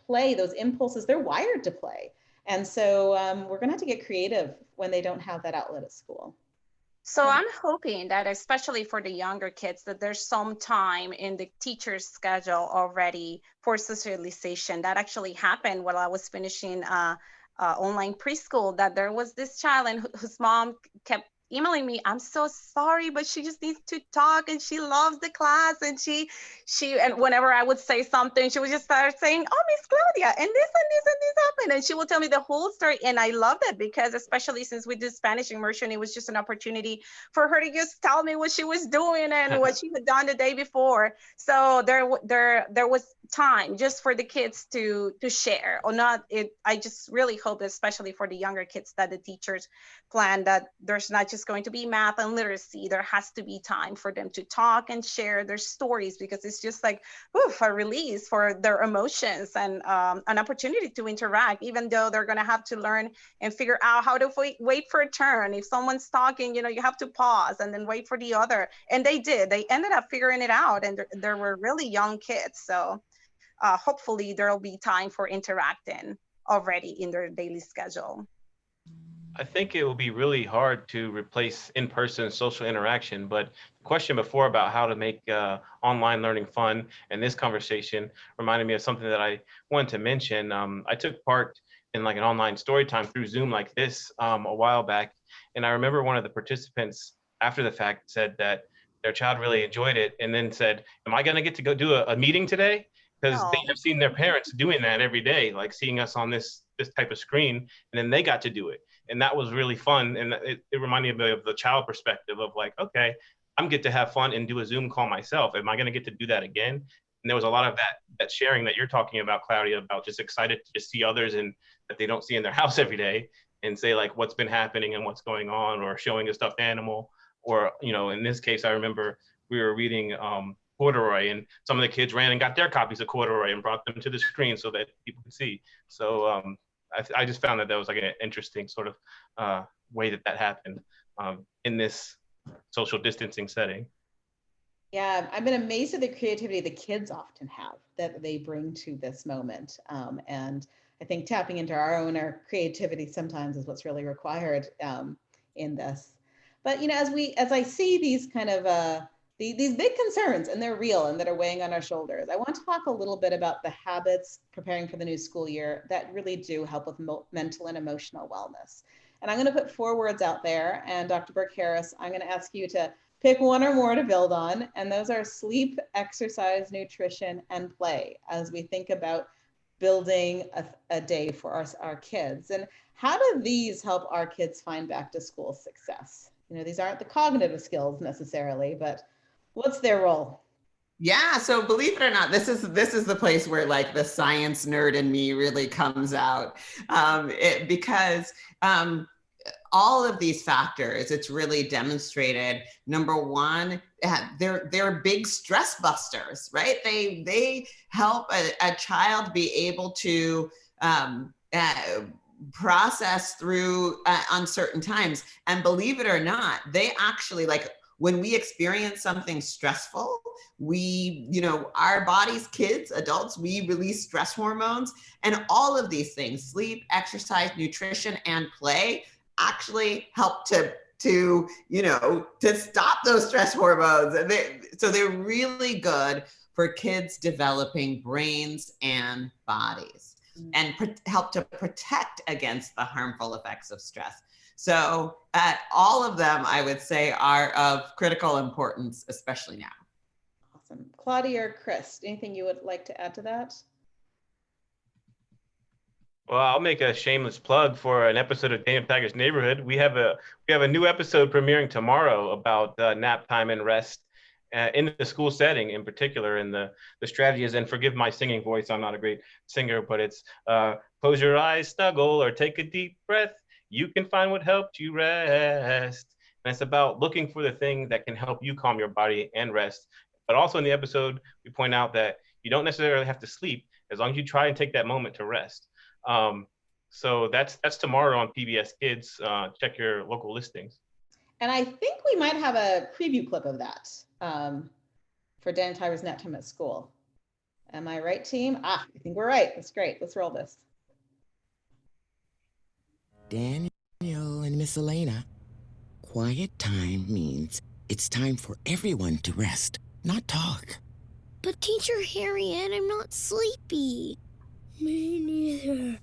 impulses. They're wired to play. And so we're going to have to get creative when they don't have that outlet at school. So I'm hoping that, especially for the younger kids, that there's some time in the teacher's schedule already for socialization. That actually happened while I was finishing online preschool, that there was this child and whose mom kept emailing me, I'm so sorry, but she just needs to talk and she loves the class. And and whenever I would say something, she would just start saying, oh, Miss Claudia, and this and this and this happened. And she would tell me the whole story. And I love that, because especially since we did Spanish immersion, it was just an opportunity for her to just tell me what she was doing and what she had done the day before. So there was time just for the kids to share or not. I just really hope, especially for the younger kids, that the teachers plan that there's not just going to be math and literacy. There has to be time for them to talk and share their stories, because it's just like a release for their emotions and an opportunity to interact, even though they're going to have to learn and figure out how to wait for a turn. If someone's talking, you have to pause and then wait for the other. And they ended up figuring it out. And there were really young kids. So hopefully there'll be time for interacting already in their daily schedule. I think it will be really hard to replace in-person social interaction, but the question before about how to make online learning fun and this conversation reminded me of something that I wanted to mention. I took part in like an online story time through Zoom like this a while back, and I remember one of the participants after the fact said that their child really enjoyed it, and then said, am I gonna get to go do a meeting today? Because they have seen their parents doing that every day, like seeing us on this type of screen, and then they got to do it. And that was really fun. And it reminded me of the child perspective of like, okay, I'm get to have fun and do a Zoom call myself. Am I going to get to do that again? And there was a lot of that sharing that you're talking about, Claudia, about just excited to just see others and that they don't see in their house every day, and say like what's been happening and what's going on, or showing a stuffed animal. Or, in this case, I remember we were reading Corduroy, and some of the kids ran and got their copies of Corduroy and brought them to the screen so that people could see. So I just found that was like an interesting sort of way that happened in this social distancing setting. Yeah, I've been amazed at the creativity the kids often have that they bring to this moment. And I think tapping into our creativity sometimes is what's really required in this. But as I see these kind of these big concerns, and they're real and that are weighing on our shoulders, I want to talk a little bit about the habits preparing for the new school year that really do help with mental and emotional wellness. And I'm going to put 4 words out there, and Dr. Burke-Harris, I'm going to ask you to pick 1 or more to build on, and those are sleep, exercise, nutrition, and play, as we think about building a day for our kids. And how do these help our kids find back to school success? These aren't the cognitive skills necessarily, but what's their role? Yeah, so believe it or not, this is the place where like the science nerd in me really comes out, because all of these factors, it's really demonstrated. Number one, they're big stress busters, right? They help a child be able to process through uncertain times. And believe it or not, they actually, like, when we experience something stressful, our bodies, kids, adults, we release stress hormones, and all of these things, sleep, exercise, nutrition, and play, actually help to stop those stress hormones. And so they're really good for kids developing brains and bodies, and help to protect against the harmful effects of stress. So all of them, I would say, are of critical importance, especially now. Awesome. Claudia or Chris, anything you would like to add to that? Well, I'll make a shameless plug for an episode of Dame Tiger's Neighborhood. We have a new episode premiering tomorrow about nap time and rest in the school setting, in particular, and the strategies. And forgive my singing voice, I'm not a great singer, but it's close your eyes, snuggle, or take a deep breath. You can find what helped you rest. And it's about looking for the thing that can help you calm your body and rest. But also in the episode, we point out that you don't necessarily have to sleep as long as you try and take that moment to rest. So that's tomorrow on PBS KIDS. Check your local listings. And I think we might have a preview clip of that for Dan Tyler's Nap Time at School. Am I right, team? I think we're right. That's great. Let's roll this. Daniel and Miss Elena, quiet time means it's time for everyone to rest, not talk. But Teacher Harriet, I'm not sleepy. Me neither.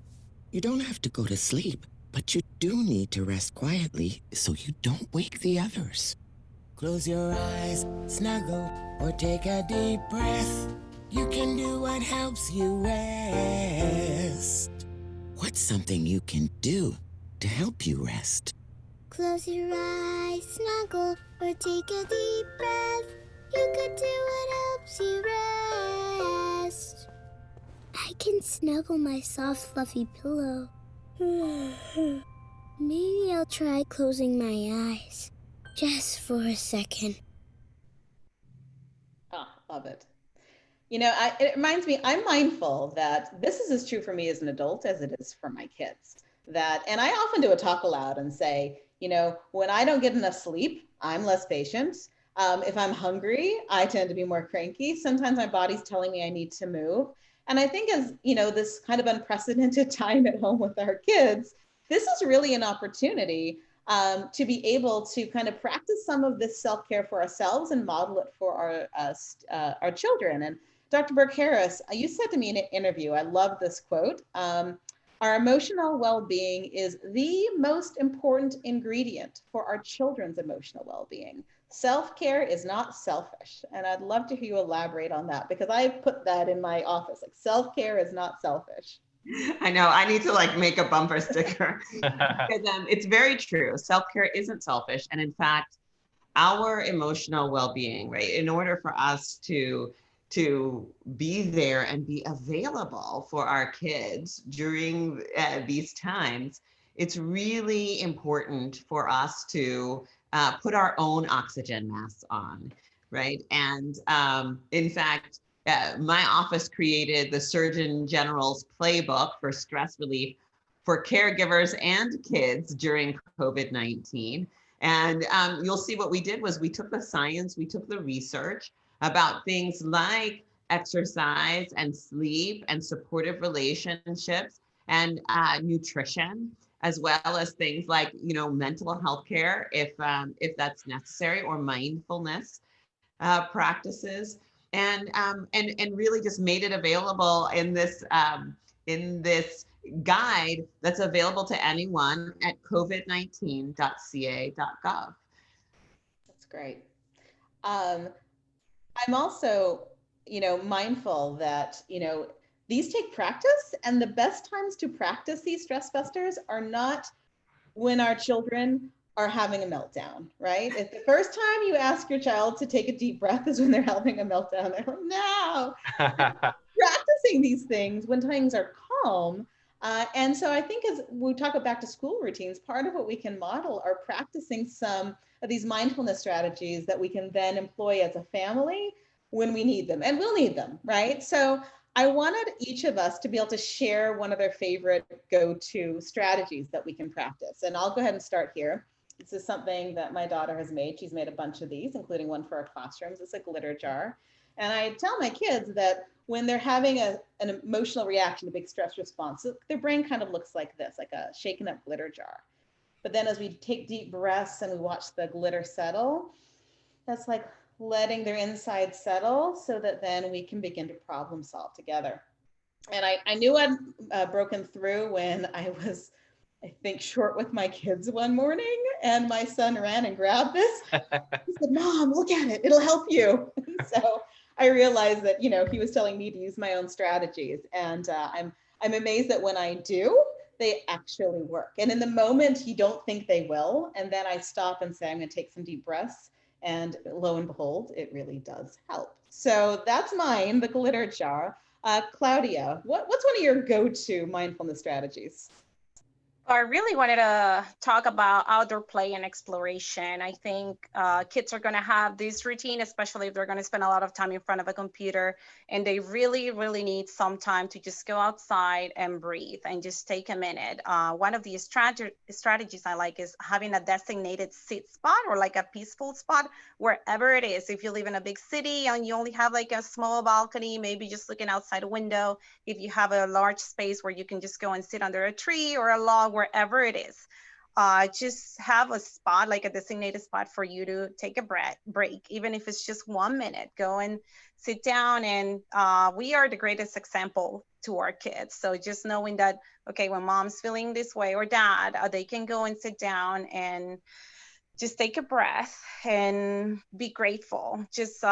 You don't have to go to sleep, but you do need to rest quietly so you don't wake the others. Close your eyes, snuggle, or take a deep breath. You can do what helps you rest. What's something you can do to help you rest? Close your eyes, snuggle, or take a deep breath. You could do what helps you rest. I can snuggle my soft, fluffy pillow. Maybe I'll try closing my eyes, just for a second. Oh, love it. You know, it reminds me, I'm mindful that this is as true for me as an adult as it is for my kids. And I often do a talk aloud and say, you know, when I don't get enough sleep, I'm less patient. If I'm hungry, I tend to be more cranky. Sometimes my body's telling me I need to move. And I think as, you know, this kind of unprecedented time at home with our kids, this is really an opportunity to be able to kind of practice some of this self-care for ourselves and model it for our children. And Dr. Burke-Harris, you said to me in an interview, I love this quote, our emotional well-being is the most important ingredient for our children's emotional well-being. Self-care is not selfish. And I'd love to hear you elaborate on that, because I put that in my office, like self-care is not selfish. I know, I need to like make a bumper sticker because it's very true. Self-care isn't selfish. And in fact, our emotional well-being, right? In order for us to be there and be available for our kids during these times, it's really important for us to put our own oxygen masks on, right? And in fact, my office created the Surgeon General's Playbook for stress relief for caregivers and kids during COVID-19. And you'll see what we did was we took the science, we took the research about things like exercise and sleep and supportive relationships and nutrition, as well as things like, you know, mental health care if that's necessary, or mindfulness practices, and really just made it available in this guide that's available to anyone at covid19.ca.gov. That's great. I'm also, you know, mindful that, you know, these take practice, and the best times to practice these stress busters are not when our children are having a meltdown, right? If the first time you ask your child to take a deep breath is when they're having a meltdown, they're like, no. Practicing these things when things are calm. And so I think as we talk about back to school routines, part of what we can model are practicing some of these mindfulness strategies that we can then employ as a family when we need them, and we'll need them, right? So I wanted each of us to be able to share one of their favorite go-to strategies that we can practice. And I'll go ahead and start here. This is something that my daughter has made. She's made a bunch of these, including one for our classrooms. It's a glitter jar. And I tell my kids that when they're having an emotional reaction, a big stress response, their brain kind of looks like this, like a shaken up glitter jar. But then as we take deep breaths and we watch the glitter settle, that's like letting their inside settle so that then we can begin to problem solve together. And I knew I'd broken through when I was, I think, short with my kids one morning, and my son ran and grabbed this. He said, Mom, look at it, it'll help you. So I realized that, you know, he was telling me to use my own strategies, and I'm amazed that when I do, they actually work. And in the moment, you don't think they will, and then I stop and say, I'm going to take some deep breaths, and lo and behold, it really does help. So that's mine, the glitter jar. Claudia, what's one of your go-to mindfulness strategies? I really wanted to talk about outdoor play and exploration. I think kids are going to have this routine, especially if they're going to spend a lot of time in front of a computer, and they really, really need some time to just go outside and breathe and just take a minute. One of the strategies I like is having a designated sit spot, or like a peaceful spot, wherever it is. If you live in a big city and you only have like a small balcony, maybe just looking outside a window. If you have a large space where you can just go and sit under a tree or a log, wherever it is. Just have a spot, like a designated spot for you to take a break, even if it's just 1 minute. Go and sit down, and we are the greatest example to our kids. So just knowing that, okay, when mom's feeling this way or dad, they can go and sit down and just take a breath and be grateful. Just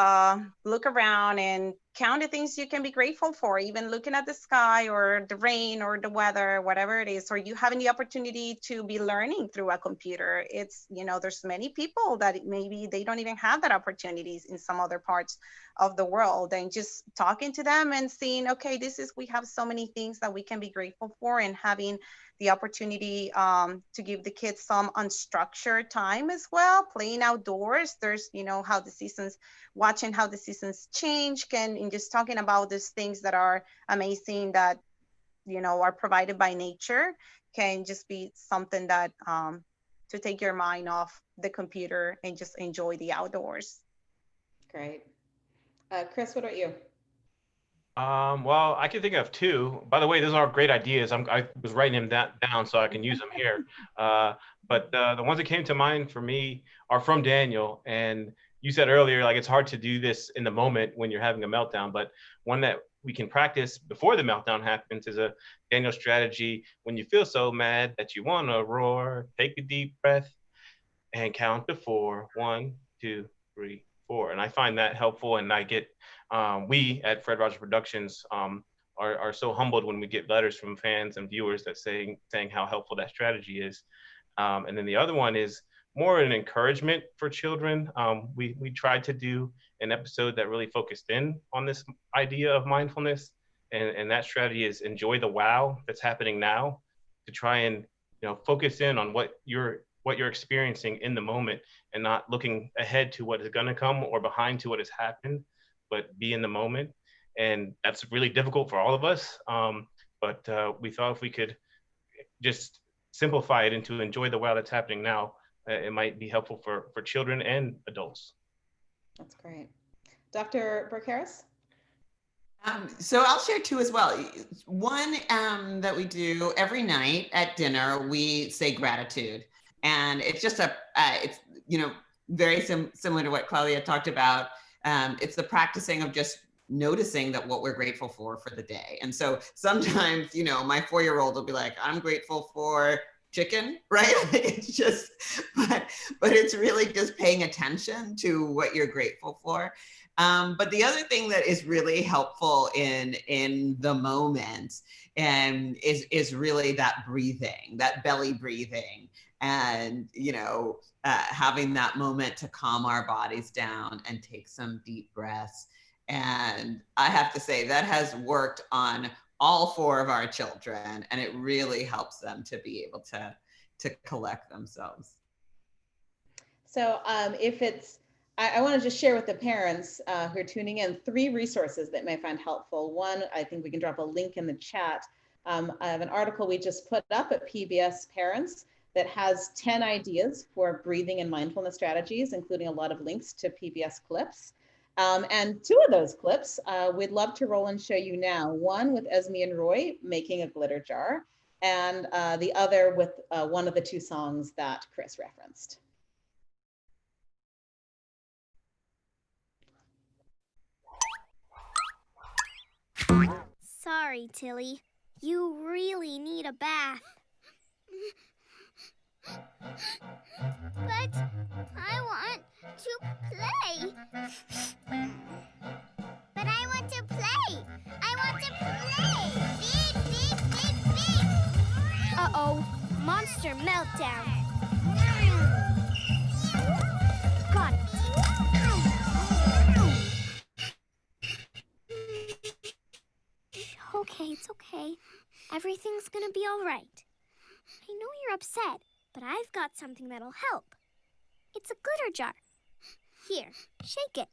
look around and count the things you can be grateful for, even looking at the sky or the rain or the weather, whatever it is, or you having the opportunity to be learning through a computer. It's, there's many people that maybe they don't even have that opportunities in some other parts of the world, and just talking to them and seeing, okay, we have so many things that we can be grateful for, and having the opportunity to give the kids some unstructured time as well, playing outdoors. There's, watching how the seasons change, and just talking about these things that are amazing that, are provided by nature, can just be something that to take your mind off the computer and just enjoy the outdoors. Great. Chris, what about you? Well, I can think of two. By the way, those are great ideas. I was writing them down so I can use them here. But the ones that came to mind for me are from Daniel. And you said earlier, like, it's hard to do this in the moment when you're having a meltdown. But one that we can practice before the meltdown happens is a Daniel strategy. When you feel so mad that you want to roar, take a deep breath and count to 4. 1, 2, 3, 4. And I find that helpful. And I get, we at Fred Rogers Productions are so humbled when we get letters from fans and viewers that saying how helpful that strategy is. And then the other one is more an encouragement for children. We tried to do an episode that really focused in on this idea of mindfulness. And that strategy is enjoy the wow that's happening now, to try and focus in on what you're experiencing in the moment, and not looking ahead to what is going to come or behind to what has happened, but be in the moment. And that's really difficult for all of us. But we thought if we could just simplify it into enjoy the wow that's happening now, it might be helpful for children and adults. That's great. Dr. Burke-Harris? So I'll share two as well. One that we do every night at dinner, we say gratitude. And it's just it's, very similar to what Claudia talked about. It's the practicing of just noticing that what we're grateful for the day. And so sometimes, my 4-year-old will be like, I'm grateful for chicken, right? It's just, but it's really just paying attention to what you're grateful for. But the other thing that is really helpful in the moment is really that breathing, that belly breathing, and having that moment to calm our bodies down and take some deep breaths. And I have to say that has worked on all 4 of our children, and it really helps them to be able to collect themselves. So I want to just share with the parents who are tuning in 3 resources that may find helpful. One, I think we can drop a link in the chat. I have an article we just put up at PBS Parents that has 10 ideas for breathing and mindfulness strategies, including a lot of links to PBS clips. And 2 of those clips we'd love to roll and show you now. One with Esme and Roy making a glitter jar, and the other with one of the 2 songs that Chris referenced. Sorry, Tilly. You really need a bath. But I want to play. But I want to play. I want to play. Beep, beep, beep, beep. Uh-oh. Monster meltdown. Got it. Okay, it's okay. Everything's gonna be all right. I know you're upset, but I've got something that'll help. It's a glitter jar. Here, shake it.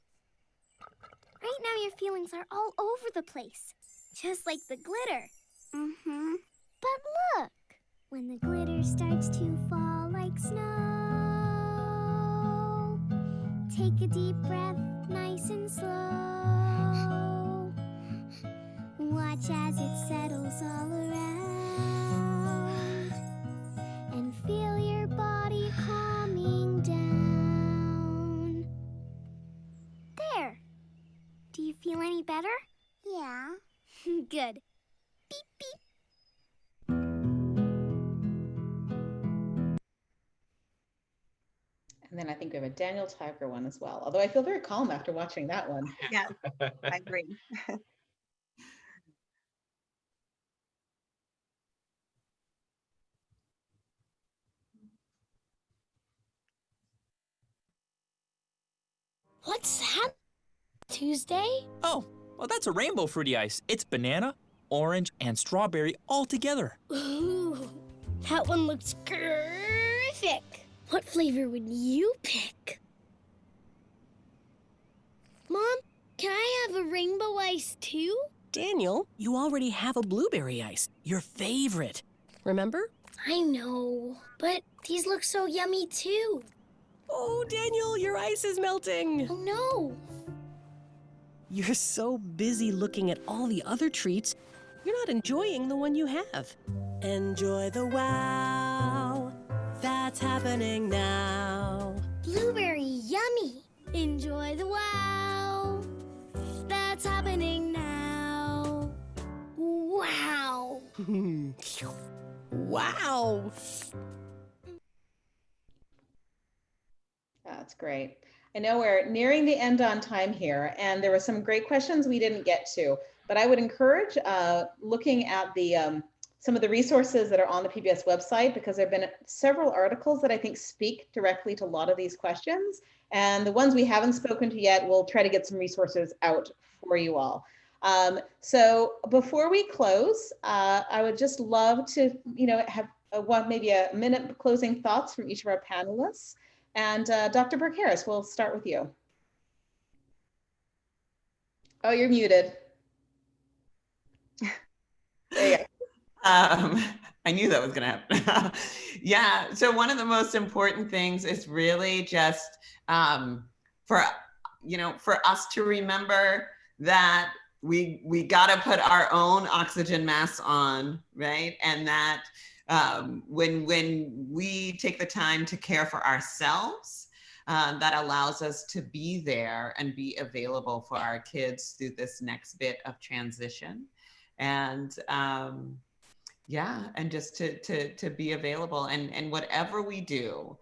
Right now your feelings are all over the place, just like the glitter. Mm-hmm. But look, when the glitter starts to fall like snow, take a deep breath, nice and slow. Watch as it settles all around. feel any better? Yeah. Good. Beep, beep. And then I think we have a Daniel Tiger one as well, although I feel very calm after watching that one. Yeah, I agree. What's that? Tuesday? Oh, well, that's a rainbow fruity ice. It's banana, orange, and strawberry all together. Ooh, that one looks terrific. What flavor would you pick? Mom, can I have a rainbow ice too? Daniel, you already have a blueberry ice, your favorite. Remember? I know, but these look so yummy too. Oh, Daniel, your ice is melting. Oh no. You're so busy looking at all the other treats, you're not enjoying the one you have. Enjoy the wow that's happening now. Blueberry yummy. Enjoy the wow that's happening now. Wow. Wow. That's great. I know we're nearing the end on time here, and there were some great questions we didn't get to, but I would encourage looking at the some of the resources that are on the PBS website, because there have been several articles that I think speak directly to a lot of these questions. And the ones we haven't spoken to yet, we'll try to get some resources out for you all. So before we close, I would just love to, have maybe a minute closing thoughts from each of our panelists. And Dr. Burke-Harris, we'll start with you. Oh, you're muted. There you go. I knew that was going to happen. Yeah. So one of the most important things is really just for us to remember that we got to put our own oxygen masks on, right? And that when we take the time to care for ourselves, that allows us to be there and be available for our kids through this next bit of transition. And and just to be available, and whatever we do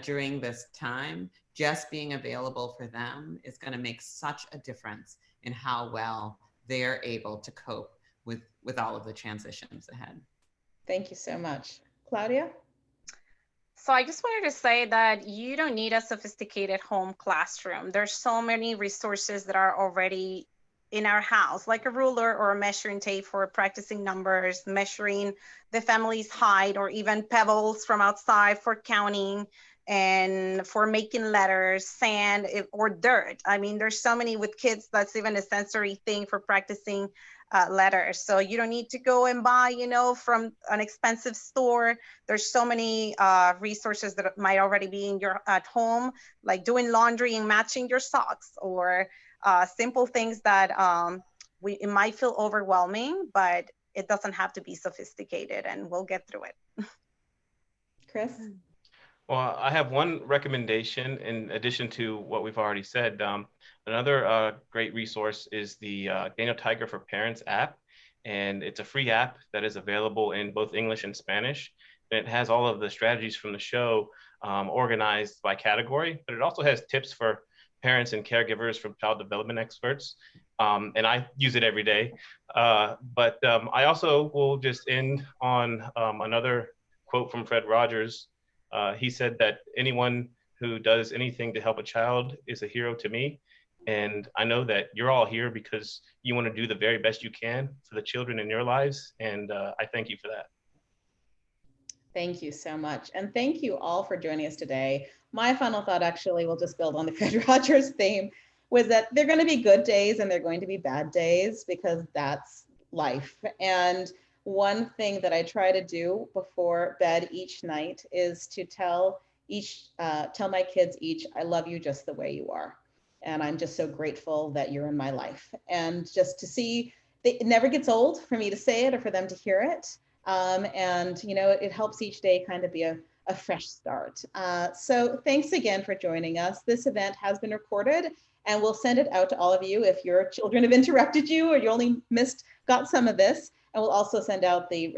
during this time, just being available for them is going to make such a difference in how well they're able to cope with all of the transitions ahead. Thank you so much. Claudia? So I just wanted to say that you don't need a sophisticated home classroom. There's so many resources that are already in our house, like a ruler or a measuring tape for practicing numbers, measuring the family's height, or even pebbles from outside for counting and for making letters, sand or dirt. I mean, there's so many with kids, that's even a sensory thing for practicing letters. So you don't need to go and buy, from an expensive store. There's so many resources that might already be at home, like doing laundry and matching your socks, or simple things that it might feel overwhelming, but it doesn't have to be sophisticated, and we'll get through it. Chris? Well, I have one recommendation in addition to what we've already said. Another great resource is the Daniel Tiger for Parents app, and it's a free app that is available in both English and Spanish. And it has all of the strategies from the show organized by category, but it also has tips for parents and caregivers from child development experts. And I use it every day. But I also will just end on another quote from Fred Rogers. He said that anyone who does anything to help a child is a hero to me. And I know that you're all here because you want to do the very best you can for the children in your lives. And I thank you for that. Thank you so much. And thank you all for joining us today. My final thought actually will just build on the Fred Rogers theme, was that they're going to be good days and they're going to be bad days, because that's life. And one thing that I try to do before bed each night is to tell my kids each, I love you just the way you are. And I'm just so grateful that you're in my life. And just to see, it never gets old for me to say it or for them to hear it. And it helps each day kind of be a fresh start. So thanks again for joining us. This event has been recorded And we'll send it out to all of you if your children have interrupted you or you only got some of this. And we'll also send out the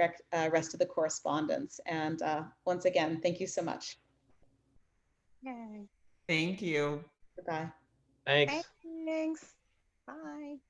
rest of the correspondence. And once again, thank you so much. Yay. Thank you. Goodbye. Thanks. Thanks. Bye.